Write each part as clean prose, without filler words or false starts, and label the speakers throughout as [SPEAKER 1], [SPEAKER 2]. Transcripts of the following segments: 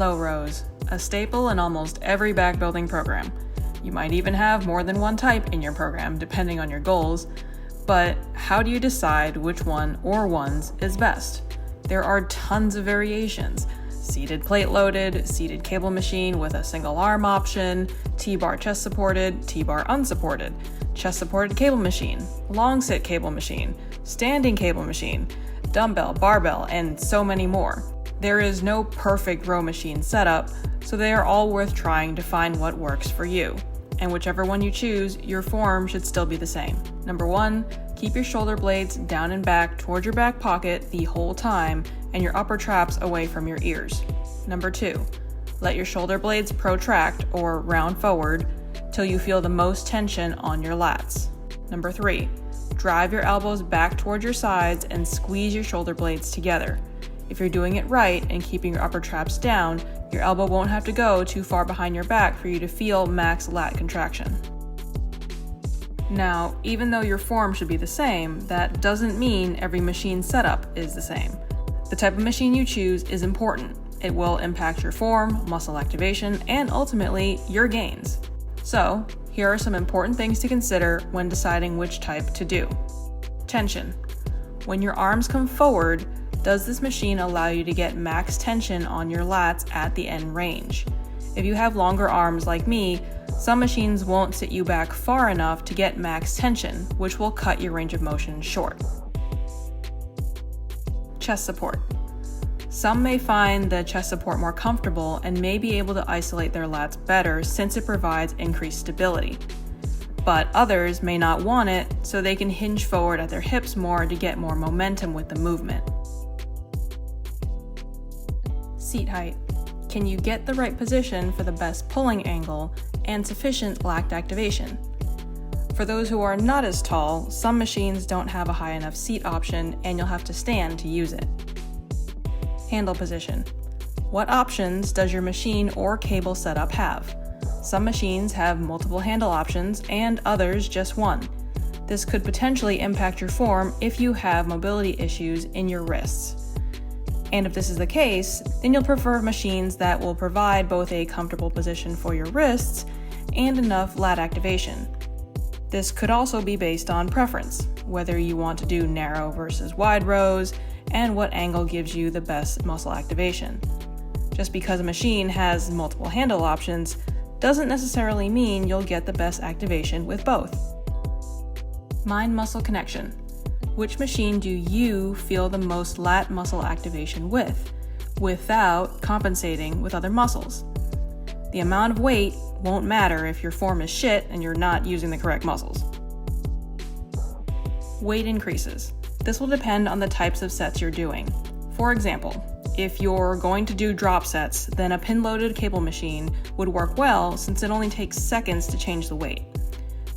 [SPEAKER 1] Low rows, a staple in almost every back building program. You might even have more than one type in your program, depending on your goals. But how do you decide which one or ones is best? There are tons of variations. Seated plate loaded, seated cable machine with a single arm option, T-bar chest supported, T-bar unsupported, chest supported cable machine, long sit cable machine, standing cable machine, dumbbell, barbell, and so many more. There is no perfect row machine setup, so they are all worth trying to find what works for you. And whichever one you choose, your form should still be the same. Number 1, keep your shoulder blades down and back toward your back pocket the whole time and your upper traps away from your ears. Number 2, let your shoulder blades protract or round forward till you feel the most tension on your lats. Number 3, drive your elbows back toward your sides and squeeze your shoulder blades together. If you're doing it right and keeping your upper traps down, your elbow won't have to go too far behind your back for you to feel max lat contraction. Now, even though your form should be the same, that doesn't mean every machine setup is the same. The type of machine you choose is important. It will impact your form, muscle activation, and ultimately your gains. So, here are some important things to consider when deciding which type to do. Tension. When your arms come forward, does this machine allow you to get max tension on your lats at the end range? If you have longer arms like me, some machines won't sit you back far enough to get max tension, which will cut your range of motion short. Chest support. Some may find the chest support more comfortable and may be able to isolate their lats better since it provides increased stability. But others may not want it, so they can hinge forward at their hips more to get more momentum with the movement. Seat height. Can you get the right position for the best pulling angle and sufficient lat activation? For those who are not as tall, some machines don't have a high enough seat option and you'll have to stand to use it. Handle position. What options does your machine or cable setup have? Some machines have multiple handle options and others just one. This could potentially impact your form if you have mobility issues in your wrists. And if this is the case, then you'll prefer machines that will provide both a comfortable position for your wrists and enough lat activation. This could also be based on preference, whether you want to do narrow versus wide rows, and what angle gives you the best muscle activation. Just because a machine has multiple handle options doesn't necessarily mean you'll get the best activation with both. Mind-muscle connection. Which machine do you feel the most lat muscle activation with, without compensating with other muscles? The amount of weight won't matter if your form is shit and you're not using the correct muscles. Weight increases. This will depend on the types of sets you're doing. For example, if you're going to do drop sets, then a pin-loaded cable machine would work well since it only takes seconds to change the weight.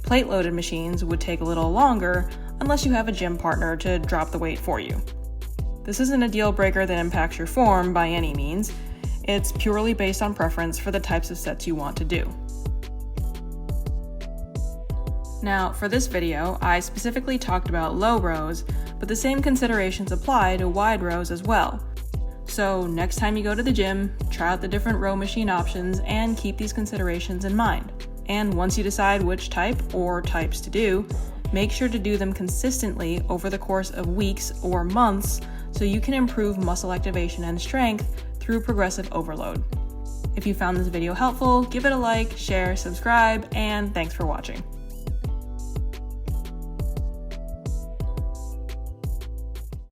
[SPEAKER 1] Plate-loaded machines would take a little longer unless you have a gym partner to drop the weight for you. This isn't a deal breaker that impacts your form by any means. It's purely based on preference for the types of sets you want to do. Now, for this video, I specifically talked about low rows, but the same considerations apply to wide rows as well. So next time you go to the gym, try out the different row machine options and keep these considerations in mind. And once you decide which type or types to do, make sure to do them consistently over the course of weeks or months so you can improve muscle activation and strength through progressive overload. If you found this video helpful, give it a like, share, subscribe, and thanks for watching.